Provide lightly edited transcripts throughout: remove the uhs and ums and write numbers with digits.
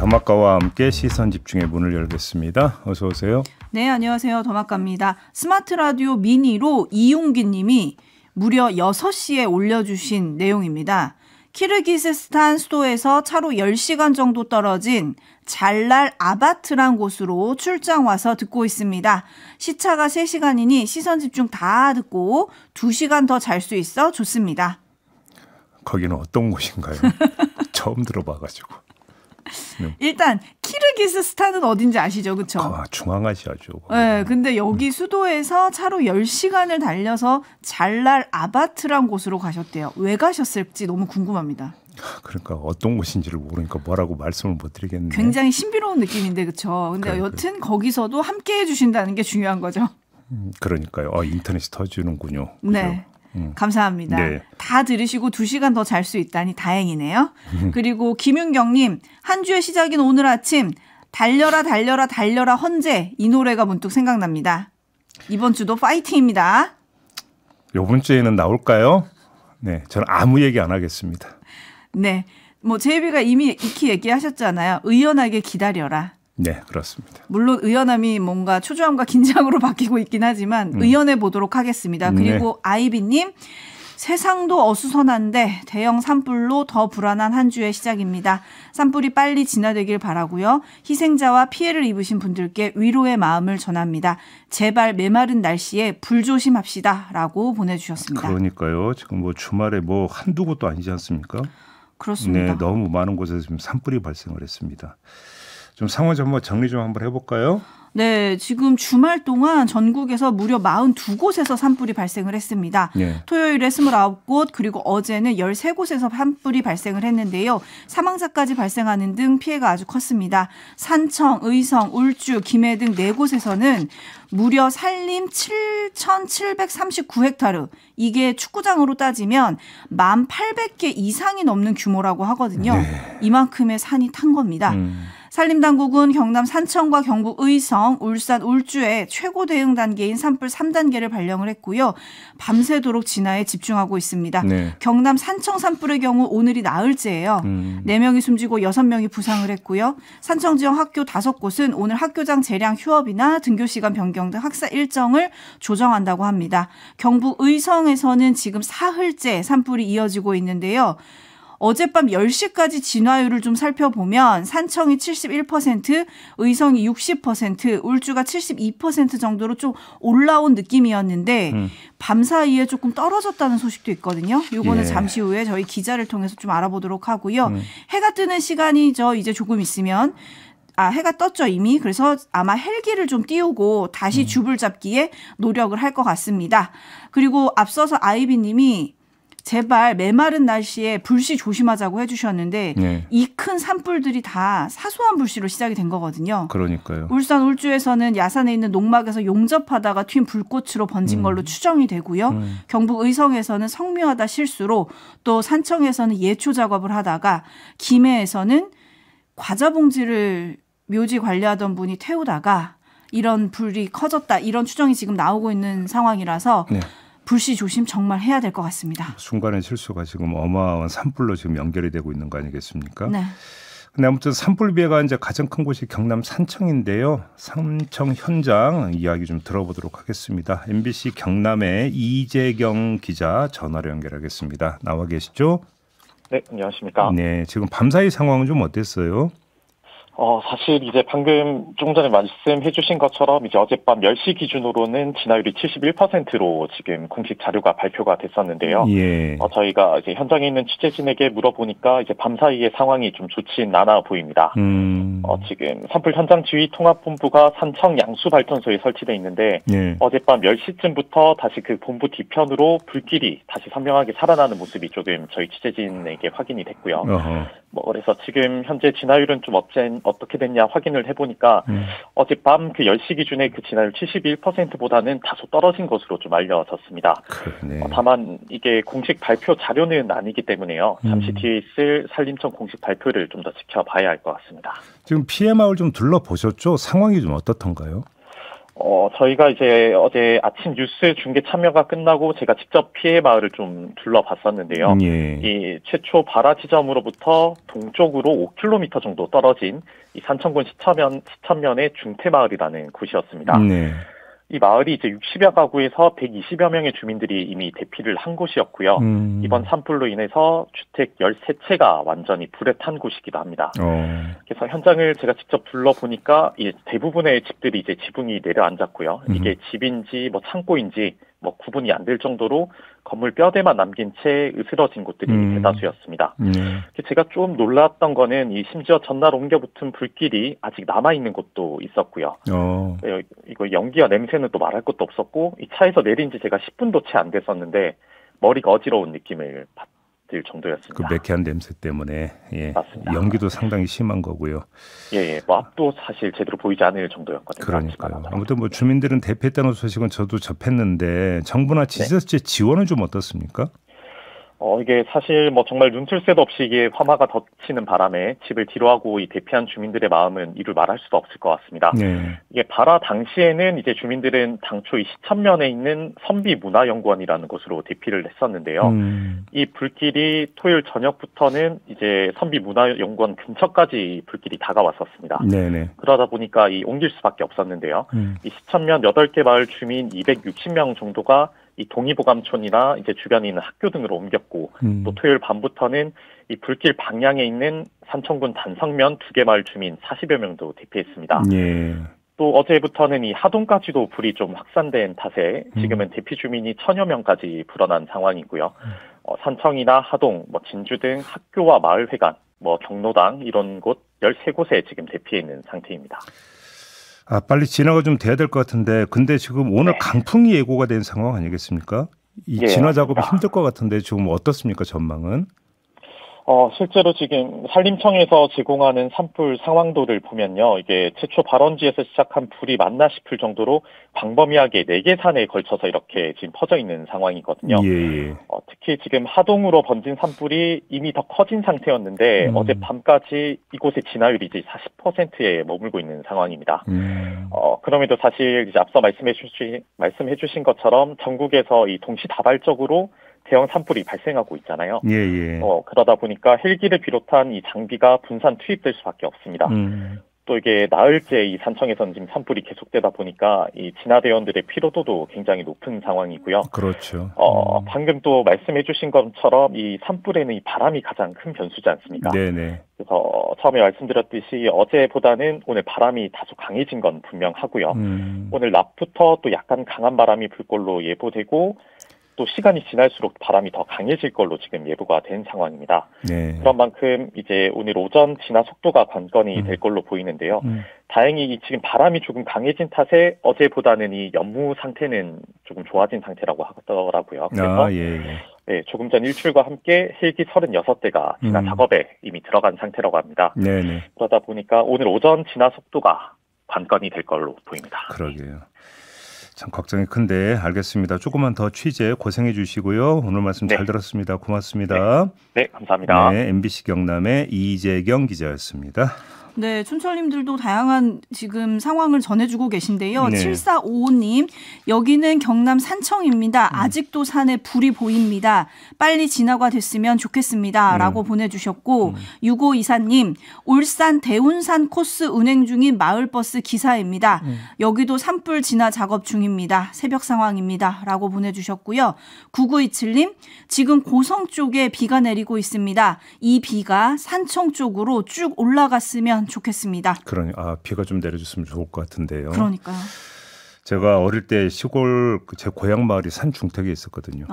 더마카와 함께 시선 집중의 문을 열겠습니다. 어서 오세요. 네, 안녕하세요. 더마카입니다. 스마트 라디오 미니로 이용기 님이 무려 6시에 올려주신 내용입니다. 키르기스스탄 수도에서 차로 10시간 정도 떨어진 잘랄 아바트란 곳으로 출장 와서 듣고 있습니다. 시차가 3시간이니 시선 집중 다 듣고 2시간 더 잘 수 있어 좋습니다. 거기는 어떤 곳인가요? 처음 들어봐가지고. 일단 키르기스스탄은 어딘지 아시죠? 그렇죠? 중앙아시아죠. 네, 근데 여기 수도에서 차로 10시간을 달려서 잘랄 아바트란 곳으로 가셨대요. 왜 가셨을지 너무 궁금합니다. 그러니까 어떤 곳인지를 모르니까 뭐라고 말씀을 못 드리겠네요. 굉장히 신비로운 느낌인데 그렇죠? 근데 여튼 거기서도 함께 해주신다는 게 중요한 거죠. 그러니까요. 인터넷이 터지는군요. 네. 감사합니다. 네. 다 들으시고 2시간 더 잘 수 있다니 다행이네요. 그리고 김윤경님, 한 주의 시작인 오늘 아침 달려라 달려라 달려라 헌재 이 노래가 문득 생각납니다. 이번 주도 파이팅입니다. 이번 주에는 나올까요? 네, 저는 아무 얘기 안 하겠습니다. 네, 뭐 제이비가 이미 익히 얘기하셨잖아요. 의연하게 기다려라. 네, 그렇습니다. 물론 의연함이 뭔가 초조함과 긴장으로 바뀌고 있긴 하지만 의연해 보도록 하겠습니다. 그리고 네. 아이비님, 세상도 어수선한데 대형 산불로 더 불안한 한 주의 시작입니다. 산불이 빨리 진화되길 바라고요. 희생자와 피해를 입으신 분들께 위로의 마음을 전합니다. 제발 메마른 날씨에 불조심합시다 라고 보내주셨습니다. 그러니까요. 지금 뭐 주말에 뭐 한두 곳도 아니지 않습니까? 그렇습니다. 네, 너무 많은 곳에서 지금 산불이 발생을 했습니다. 좀 상황 좀 한번 정리 좀 한번 해볼까요? 네, 지금 주말 동안 전국에서 무려 42곳에서 산불이 발생을 했습니다. 네. 토요일에 29곳 그리고 어제는 13곳에서 산불이 발생을 했는데요. 사망자까지 발생하는 등 피해가 아주 컸습니다. 산청, 의성, 울주, 김해 등 4곳에서는 무려 산림 7,739헥타르, 이게 축구장으로 따지면 1,800개 이상이 넘는 규모라고 하거든요. 네. 이만큼의 산이 탄 겁니다. 산림당국은 경남 산청과 경북 의성, 울산, 울주에 최고 대응 단계인 산불 3단계를 발령을 했고요. 밤새도록 진화에 집중하고 있습니다. 네. 경남 산청 산불의 경우 오늘이 나흘째예요. 4명이 숨지고 6명이 부상을 했고요. 산청 지역 학교 5곳은 오늘 학교장 재량 휴업이나 등교 시간 변경 등 학사 일정을 조정한다고 합니다. 경북 의성에서는 지금 사흘째 산불이 이어지고 있는데요. 어젯밤 10시까지 진화율을 좀 살펴보면 산청이 71%, 의성이 60%, 울주가 72% 정도로 좀 올라온 느낌이었는데 밤사이에 조금 떨어졌다는 소식도 있거든요. 이거는 잠시 후에 저희 기자를 통해서 좀 알아보도록 하고요. 해가 뜨는 시간이죠. 이제 조금 있으면. 해가 떴죠 이미. 그래서 아마 헬기를 좀 띄우고 다시 줍을 잡기에 노력을 할 것 같습니다. 그리고 앞서서 아이비 님이 제발 메마른 날씨에 불씨 조심하자고 해주셨는데 네. 이 큰 산불들이 다 사소한 불씨로 시작이 된 거거든요. 그러니까요. 울산 울주에서는 야산에 있는 농막에서 용접하다가 튄 불꽃으로 번진 걸로 추정이 되고요. 경북 의성에서는 성묘하다 실수로, 또 산청에서는 예초 작업을 하다가 김해에서는 과자 봉지를 묘지 관리하던 분이 태우다가 이런 불이 커졌다, 이런 추정이 지금 나오고 있는 상황이라서 네. 불씨 조심 정말 해야 될 것 같습니다. 순간의 실수가 지금 어마어마한 산불로 지금 연결이 되고 있는 거 아니겠습니까? 네. 근데 아무튼 산불 피해가 이제 가장 큰 곳이 경남 산청인데요. 산청 현장 이야기 좀 들어보도록 하겠습니다. MBC 경남의 이재경 기자 전화로 연결하겠습니다. 나와 계시죠? 네, 안녕하십니까? 네, 지금 밤사이 상황은 좀 어땠어요? 사실 이제 방금 조금 전에 말씀해 주신 것처럼 이제 어젯밤 10시 기준으로는 진화율이 71%로 지금 공식 자료가 발표가 됐었는데요. 예. 저희가 이제 현장에 있는 취재진에게 물어보니까 이제 밤사이의 상황이 좀 좋진 않아 보입니다. 지금 산불 현장 지휘 통합본부가 산청 양수발전소에 설치돼 있는데 예. 어젯밤 10시쯤부터 다시 그 본부 뒤편으로 불길이 다시 선명하게 살아나는 모습이 조금 저희 취재진에게 확인이 됐고요. 그래서 지금 현재 진화율은 좀 어떻게 됐냐 확인을 해보니까 어젯밤 그 10시 기준의 그 진화율 71%보다는 다소 떨어진 것으로 좀 알려졌습니다. 다만 이게 공식 발표 자료는 아니기 때문에요. 잠시 뒤에 있을 산림청 공식 발표를 좀 더 지켜봐야 할 것 같습니다. 지금 피해 마을 좀 둘러보셨죠? 상황이 좀 어떻던가요? 저희가 이제 어제 아침 뉴스 중계 참여가 끝나고 제가 직접 피해 마을을 좀 둘러봤었는데요. 예. 이 최초 발화 지점으로부터 동쪽으로 5km 정도 떨어진 이 산청군 시천면의 중태마을이라는 곳이었습니다. 네. 이 마을이 이제 60여 가구에서 120여 명의 주민들이 이미 대피를 한 곳이었고요. 이번 산불로 인해서 주택 13채가 완전히 불에 탄 곳이기도 합니다. 그래서 현장을 제가 직접 둘러보니까 대부분의 집들이 이제 지붕이 내려앉았고요. 이게 집인지 뭐 창고인지 뭐 구분이 안 될 정도로 건물 뼈대만 남긴 채 으스러진 곳들이 대다수였습니다. 제가 좀 놀랐던 거는 이 심지어 전날 옮겨 붙은 불길이 아직 남아 있는 곳도 있었고요. 이거 연기와 냄새는 또 말할 것도 없었고 이 차에서 내린 지 제가 10분도 채 안 됐었는데 머리가 어지러운 느낌을 받을 정도였습니다. 그 매캐한 냄새 때문에 예. 맞습니다. 연기도 상당히 심한 거고요. 예, 뭐 앞도 사실 제대로 보이지 않을 정도였거든요. 그러니까요. 아무튼 뭐 주민들은 대피했다는 소식은 저도 접했는데 정부나 지자체 지원은 좀 어떻습니까? 이게 사실 뭐 정말 눈틀 새도 없이 이게 화마가 덮치는 바람에 집을 뒤로하고 이 대피한 주민들의 마음은 이루 말할 수도 없을 것 같습니다. 네. 이게 발화 당시에는 이제 주민들은 당초 이 시천면에 있는 선비문화연구원이라는 곳으로 대피를 했었는데요. 이 불길이 토요일 저녁부터는 이제 선비문화연구원 근처까지 불길이 다가왔었습니다. 네네. 그러다 보니까 이 옮길 수밖에 없었는데요. 이 시천면 8개 마을 주민 260명 정도가 이 동의보감촌이나 이제 주변에 있는 학교 등으로 옮겼고 또 토요일 밤부터는 이 불길 방향에 있는 산청군 단성면 2개 마을 주민 40여 명도 대피했습니다. 예. 또 어제부터는 이 하동까지도 불이 좀 확산된 탓에 지금은 대피 주민이 1000여 명까지 불어난 상황이고요. 산청이나 하동, 뭐 진주 등 학교와 마을회관, 뭐 경로당 이런 곳 13곳에 지금 대피해 있는 상태입니다. 빨리 진화가 좀 돼야 될 것 같은데 근데 지금 오늘 강풍이 예고가 된 상황 아니겠습니까? 이 진화 작업이 힘들 것 같은데 지금 어떻습니까 전망은? 실제로 지금 산림청에서 제공하는 산불 상황도를 보면요. 이게 최초 발원지에서 시작한 불이 맞나 싶을 정도로 광범위하게 4개 산에 걸쳐서 이렇게 지금 퍼져 있는 상황이거든요. 예. 특히 지금 하동으로 번진 산불이 이미 더 커진 상태였는데 어젯밤까지 이곳의 진화율이 이제 40%에 머물고 있는 상황입니다. 그럼에도 사실 이제 앞서 말씀해 주신 것처럼 전국에서 이 동시다발적으로 대형 산불이 발생하고 있잖아요. 예. 그러다 보니까 헬기를 비롯한 이 장비가 분산 투입될 수밖에 없습니다. 또 이게 나흘째 이 산청에서는 지금 산불이 계속되다 보니까 이 진화대원들의 피로도도 굉장히 높은 상황이고요. 그렇죠. 방금 또 말씀해주신 것처럼 이 산불에는 이 바람이 가장 큰 변수지 않습니까? 네네. 그래서 처음에 말씀드렸듯이 어제보다는 오늘 바람이 다소 강해진 건 분명하고요. 오늘 낮부터 또 약간 강한 바람이 불 걸로 예보되고. 또 시간이 지날수록 바람이 더 강해질 걸로 지금 예보가 된 상황입니다. 네. 그런 만큼 이제 오늘 오전 진화 속도가 관건이 될 걸로 보이는데요. 다행히 지금 바람이 조금 강해진 탓에 어제보다는 이 연무 상태는 조금 좋아진 상태라고 하더라고요. 그래서 네, 조금 전 일출과 함께 헬기 36대가 진화 작업에 이미 들어간 상태라고 합니다. 네네. 그러다 보니까 오늘 오전 진화 속도가 관건이 될 걸로 보입니다. 그러게요. 참 걱정이 큰데 알겠습니다. 조금만 더 취재 고생해 주시고요. 오늘 말씀 잘 들었습니다. 고맙습니다. 네, 감사합니다. 네, MBC 경남의 이재경 기자였습니다. 네, 촌철님들도 다양한 지금 상황을 전해주고 계신데요. 7455님, 여기는 경남 산청입니다. 아직도 산에 불이 보입니다. 빨리 진화가 됐으면 좋겠습니다. 라고 보내주셨고 6524님, 울산 대운산 코스 운행 중인 마을버스 기사입니다. 여기도 산불 진화 작업 중입니다. 새벽 상황입니다. 라고 보내주셨고요. 9927님, 지금 고성 쪽에 비가 내리고 있습니다. 이 비가 산청 쪽으로 쭉 올라갔으면 좋겠습니다. 비가 좀 내려줬으면 좋을 것 같은데요. 그러니까요. 제가 어릴 때 시골 제 고향 마을이 산 중턱에 있었거든요.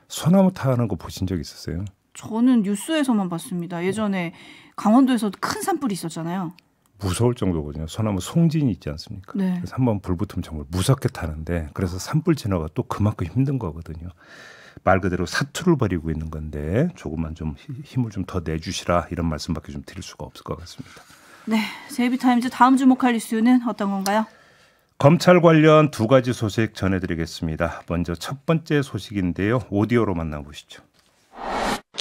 소나무 타는 거 보신 적 있었어요? 저는 뉴스에서만 봤습니다. 예전에 강원도에서도 큰 산불이 있었잖아요. 무서울 정도거든요. 소나무 송진이 있지 않습니까? 네. 그래서 한번 불 붙으면 정말 무섭게 타는데 그래서 산불 진화가 또 그만큼 힘든 거거든요. 말 그대로 사투를 벌이고 있는 건데 조금만 좀 힘을 좀 더 내주시라 이런 말씀밖에 좀 드릴 수가 없을 것 같습니다. 네, 제이비타임즈 다음 주목할 이슈는 어떤 건가요? 검찰 관련 2가지 소식 전해드리겠습니다. 먼저 첫 번째 소식인데요. 오디오로 만나보시죠.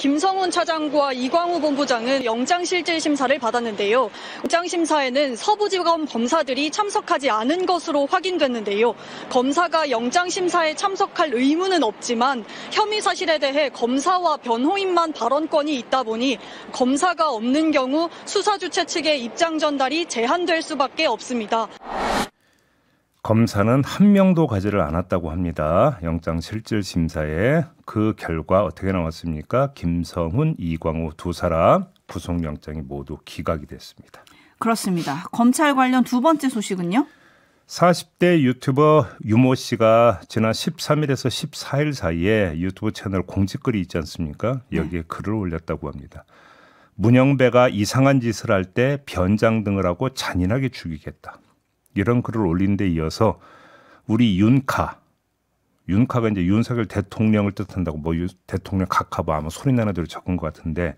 김성훈 차장과 이광우 본부장은 영장실질심사를 받았는데요. 영장심사에는 서부지검 검사들이 참석하지 않은 것으로 확인됐는데요. 검사가 영장심사에 참석할 의무는 없지만 혐의 사실에 대해 검사와 변호인만 발언권이 있다 보니 검사가 없는 경우 수사주체 측의 입장 전달이 제한될 수밖에 없습니다. 검사는 한 명도 가지를 않았다고 합니다. 영장실질심사에. 그 결과 어떻게 나왔습니까? 김성훈, 이광우 두 사람 구속영장이 모두 기각이 됐습니다. 그렇습니다. 검찰 관련 두 번째 소식은요? 40대 유튜버 유모 씨가 지난 13일에서 14일 사이에 유튜브 채널 공지글이 있지 않습니까? 여기에 글을 올렸다고 합니다. 문영배가 이상한 짓을 할 때 변장 등을 하고 잔인하게 죽이겠다. 이런 글을 올린 데 이어서 우리 윤카가 이제 윤석열 대통령을 뜻한다고 뭐 대통령 각하봐 아마 소리나는 대로 적은 것 같은데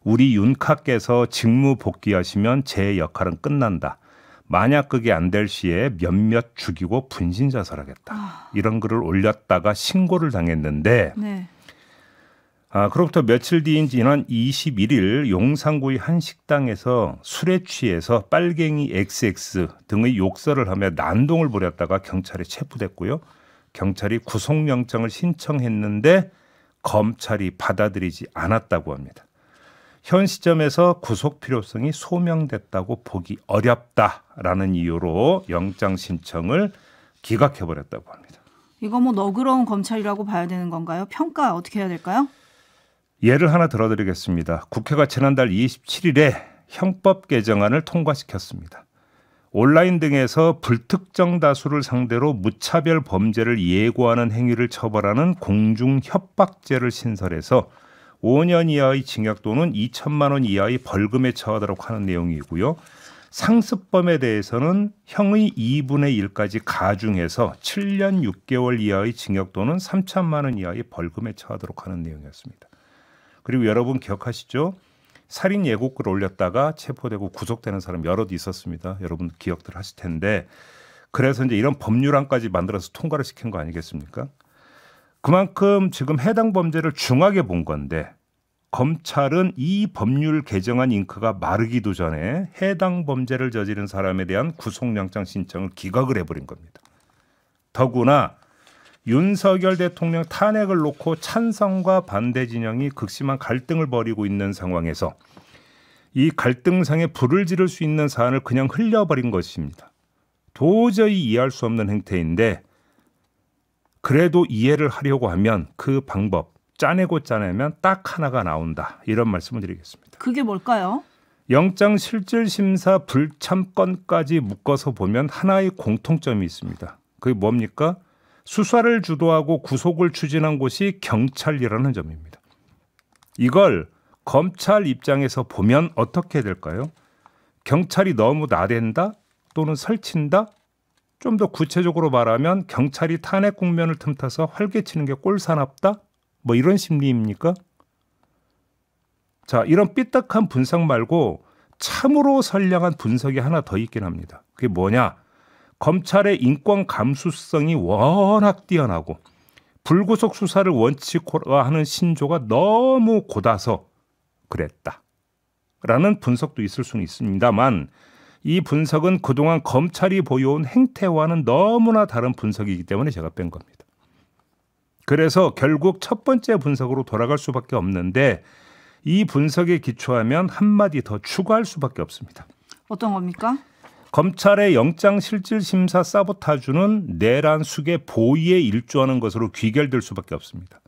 우리 윤카께서 직무 복귀하시면 제 역할은 끝난다. 만약 그게 안 될 시에 몇몇 죽이고 분신 자살하겠다. 이런 글을 올렸다가 신고를 당했는데 네. 그로부터 며칠 뒤인 지난 21일 용산구의 한 식당에서 술에 취해서 빨갱이 XX 등의 욕설을 하며 난동을 부렸다가 경찰에 체포됐고요. 경찰이 구속영장을 신청했는데 검찰이 받아들이지 않았다고 합니다. 현 시점에서 구속 필요성이 소명됐다고 보기 어렵다라는 이유로 영장 신청을 기각해버렸다고 합니다. 이거 뭐 너그러운 검찰이라고 봐야 되는 건가요? 평가 어떻게 해야 될까요? 예를 하나 들어드리겠습니다. 국회가 지난달 27일에 형법 개정안을 통과시켰습니다. 온라인 등에서 불특정 다수를 상대로 무차별 범죄를 예고하는 행위를 처벌하는 공중협박죄를 신설해서 5년 이하의 징역 또는 2천만 원 이하의 벌금에 처하도록 하는 내용이고요. 상습범에 대해서는 형의 2분의 1까지 가중해서 7년 6개월 이하의 징역 또는 3천만 원 이하의 벌금에 처하도록 하는 내용이었습니다. 그리고 여러분 기억하시죠? 살인 예고글 올렸다가 체포되고 구속되는 사람 여럿 있었습니다. 여러분 기억들 하실 텐데 그래서 이제 이런 법률안까지 만들어서 통과를 시킨 거 아니겠습니까? 그만큼 지금 해당 범죄를 중하게 본 건데 검찰은 이 법률 개정안 잉크가 마르기도 전에 해당 범죄를 저지른 사람에 대한 구속영장 신청을 기각을 해버린 겁니다. 더구나 윤석열 대통령 탄핵을 놓고 찬성과 반대 진영이 극심한 갈등을 벌이고 있는 상황에서 이 갈등상에 불을 지를 수 있는 사안을 그냥 흘려버린 것입니다. 도저히 이해할 수 없는 행태인데 그래도 이해를 하려고 하면 그 방법 짜내고 짜내면 딱 하나가 나온다. 이런 말씀을 드리겠습니다. 그게 뭘까요? 영장실질심사 불참건까지 묶어서 보면 하나의 공통점이 있습니다. 그게 뭡니까? 수사를 주도하고 구속을 추진한 곳이 경찰이라는 점입니다. 이걸 검찰 입장에서 보면 어떻게 될까요? 경찰이 너무 나댄다 또는 설친다? 좀 더 구체적으로 말하면 경찰이 탄핵 국면을 틈타서 활개치는 게 꼴사납다? 뭐 이런 심리입니까? 자, 이런 삐딱한 분석 말고 참으로 선량한 분석이 하나 더 있긴 합니다. 그게 뭐냐? 검찰의 인권 감수성이 워낙 뛰어나고 불구속 수사를 원칙화하는 신조가 너무 곧아서 그랬다라는 분석도 있을 수는 있습니다만 이 분석은 그동안 검찰이 보여온 행태와는 너무나 다른 분석이기 때문에 제가 뺀 겁니다. 그래서 결국 첫 번째 분석으로 돌아갈 수밖에 없는데 이 분석에 기초하면 한마디 더 추가할 수밖에 없습니다. 어떤 겁니까? 검찰의 영장실질심사 사보타주는 내란 수계 보위에 일조하는 것으로 귀결될 수밖에 없습니다.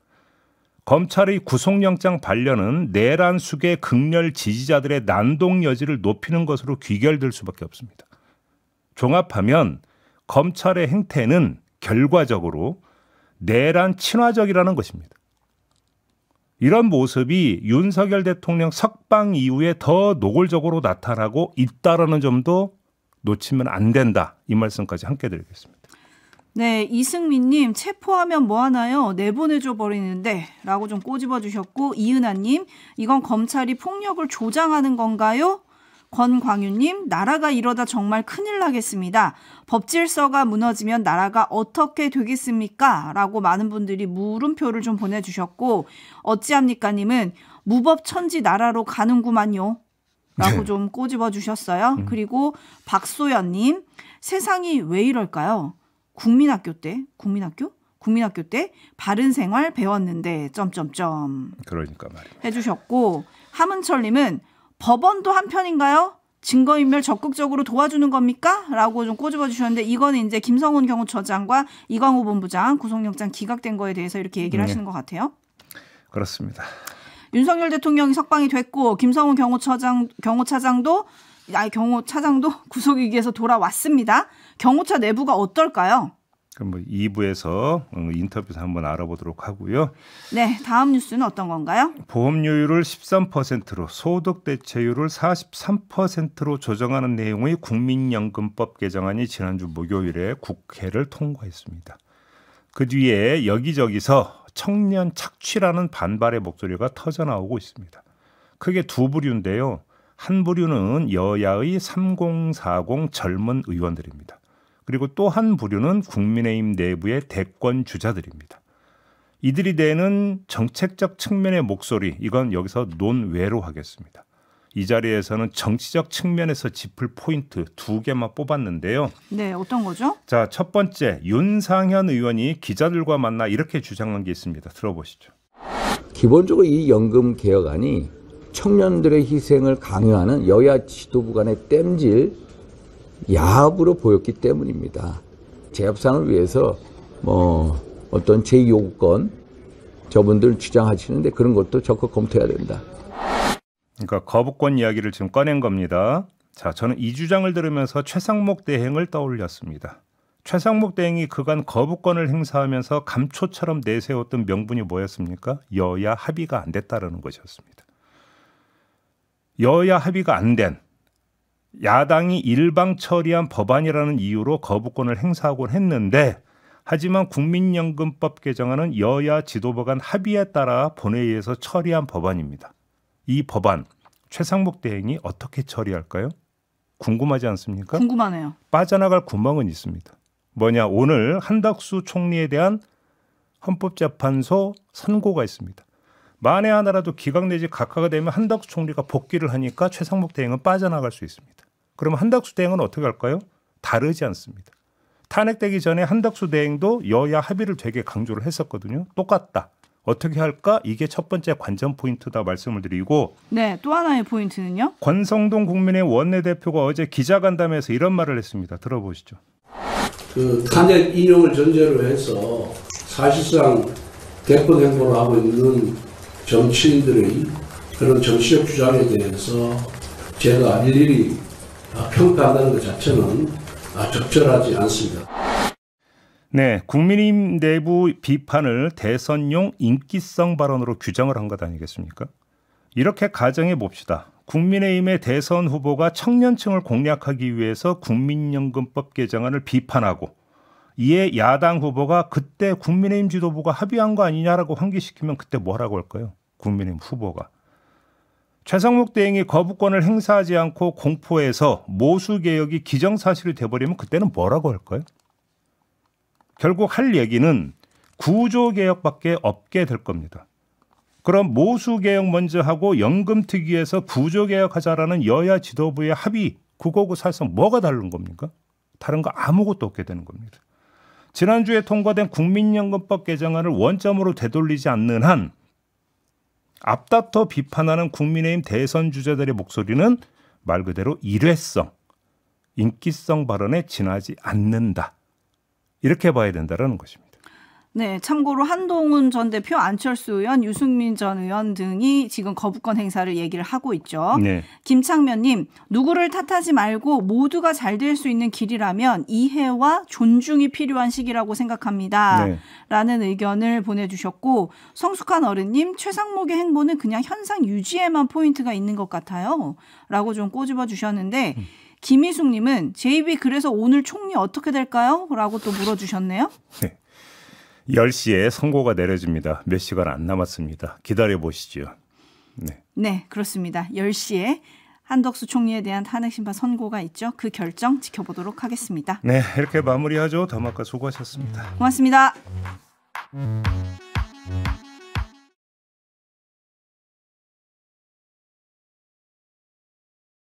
검찰의 구속영장 반려는 내란 수계 극렬 지지자들의 난동 여지를 높이는 것으로 귀결될 수밖에 없습니다. 종합하면 검찰의 행태는 결과적으로 내란 친화적이라는 것입니다. 이런 모습이 윤석열 대통령 석방 이후에 더 노골적으로 나타나고 있다라는 점도 놓치면 안 된다. 이 말씀까지 함께 드리겠습니다. 네, 이승민님 체포하면 뭐하나요? 내보내줘 버리는데 라고 좀 꼬집어 주셨고 이은하님 이건 검찰이 폭력을 조장하는 건가요? 권광윤님 나라가 이러다 정말 큰일 나겠습니다. 법질서가 무너지면 나라가 어떻게 되겠습니까? 라고 많은 분들이 물음표를 좀 보내주셨고 어찌합니까 님은 무법천지 나라로 가는구만요. 라고 네. 좀 꼬집어 주셨어요. 그리고 박소연님, 세상이 왜 이럴까요? 국민학교 때 바른 생활 배웠는데 점점점 그러니까 말이에요. 해주셨고, 함은철님은 법원도 한편인가요? 증거인멸 적극적으로 도와주는 겁니까? 라고 좀 꼬집어 주셨는데, 이거는 이제 김성훈 경호처장과 이광호 본부장 구속영장 기각된 거에 대해서 이렇게 얘기를 하시는 것 같아요. 그렇습니다. 윤석열 대통령이 석방이 됐고 김성훈 경호차장도 구속위기에서 돌아왔습니다. 경호차 내부가 어떨까요? 그럼 뭐 2부에서 인터뷰에서 한번 알아보도록 하고요. 네, 다음 뉴스는 어떤 건가요? 보험료율을 13%로 소득 대체율을 43%로 조정하는 내용의 국민연금법 개정안이 지난주 목요일에 국회를 통과했습니다. 그 뒤에 여기저기서 청년 착취라는 반발의 목소리가 터져나오고 있습니다. 크게 두 부류인데요. 한 부류는 여야의 3040 젊은 의원들입니다. 그리고 또 한 부류는 국민의힘 내부의 대권 주자들입니다. 이들이 내는 정책적 측면의 목소리, 이건 여기서 논외로 하겠습니다. 이 자리에서는 정치적 측면에서 짚을 포인트 두 개만 뽑았는데요. 네, 어떤 거죠? 자, 첫 번째, 윤상현 의원이 기자들과 만나 이렇게 주장한 게 있습니다. 들어보시죠. 기본적으로 이 연금 개혁안이 청년들의 희생을 강요하는 여야 지도부 간의 땜질 야합으로 보였기 때문입니다. 재협상을 위해서 어떤 제2요구권 저분들 주장하시는데 그런 것도 적극 검토해야 된다. 그러니까 거부권 이야기를 지금 꺼낸 겁니다. 자, 저는 이 주장을 들으면서 최상목 대행을 떠올렸습니다. 최상목 대행이 그간 거부권을 행사하면서 감초처럼 내세웠던 명분이 뭐였습니까? 여야 합의가 안 됐다라는 것이었습니다. 여야 합의가 안 된, 야당이 일방 처리한 법안이라는 이유로 거부권을 행사하곤 했는데, 하지만 국민연금법 개정안은 여야 지도부 간 합의에 따라 본회의에서 처리한 법안입니다. 이 법안 최상목 대행이 어떻게 처리할까요? 궁금하지 않습니까? 궁금하네요. 빠져나갈 구멍은 있습니다. 뭐냐, 오늘 한덕수 총리에 대한 헌법재판소 선고가 있습니다. 만에 하나라도 기각 내지 각하가 되면 한덕수 총리가 복귀를 하니까 최상목 대행은 빠져나갈 수 있습니다. 그러면 한덕수 대행은 어떻게 할까요? 다르지 않습니다. 탄핵되기 전에 한덕수 대행도 여야 합의를 되게 강조를 했었거든요. 똑같다. 어떻게 할까? 이게 첫 번째 관전 포인트다 말씀을 드리고, 네, 또 하나의 포인트는요? 권성동 국민의힘 원내대표가 어제 기자간담회에서 이런 말을 했습니다. 들어보시죠. 그 탄핵 인용을 전제로 해서 사실상 대권 행보를 하고 있는 정치인들의 그런 정치적 주장에 대해서 제가 일일이 평가한다는 것 자체는 적절하지 않습니다. 네, 국민의힘 내부 비판을 대선용 인기성 발언으로 규정을 한 것 아니겠습니까? 이렇게 가정해 봅시다. 국민의힘의 대선 후보가 청년층을 공략하기 위해서 국민연금법 개정안을 비판하고, 이에 야당 후보가 그때 국민의힘 지도부가 합의한 거 아니냐라고 환기시키면 그때 뭐라고 할까요? 국민의힘 후보가. 최상목 대행이 거부권을 행사하지 않고 공포해서 모수개혁이 기정사실이 돼버리면 그때는 뭐라고 할까요? 결국 할 얘기는 구조개혁밖에 없게 될 겁니다. 그럼 모수개혁 먼저 하고 연금특위에서 구조개혁하자라는 여야 지도부의 합의, 그거하고 사실상 뭐가 다른 겁니까? 다른 거 아무것도 없게 되는 겁니다. 지난주에 통과된 국민연금법 개정안을 원점으로 되돌리지 않는 한 앞다퉈 비판하는 국민의힘 대선 주자들의 목소리는 말 그대로 일회성, 인기성 발언에 지나지 않는다. 이렇게 봐야 된다는 것입니다. 네, 참고로 한동훈 전 대표, 안철수 의원, 유승민 전 의원 등이 지금 거부권 행사를 얘기를 하고 있죠. 네. 김창면님, 누구를 탓하지 말고 모두가 잘 될 수 있는 길이라면 이해와 존중이 필요한 시기라고 생각합니다. 네. 라는 의견을 보내주셨고, 성숙한 어른님, 최상목의 행보는 그냥 현상 유지에만 포인트가 있는 것 같아요. 라고 좀 꼬집어 주셨는데, 김희숙님은 제이비 그래서 오늘 총리 어떻게 될까요? 라고 또 물어주셨네요. 네. 10시에 선고가 내려집니다. 몇 시간 안 남았습니다. 기다려보시죠. 네. 네, 그렇습니다. 10시에 한덕수 총리에 대한 탄핵심판 선고가 있죠. 그 결정 지켜보도록 하겠습니다. 네, 이렇게 마무리하죠. 더마카 수고하셨습니다. 고맙습니다.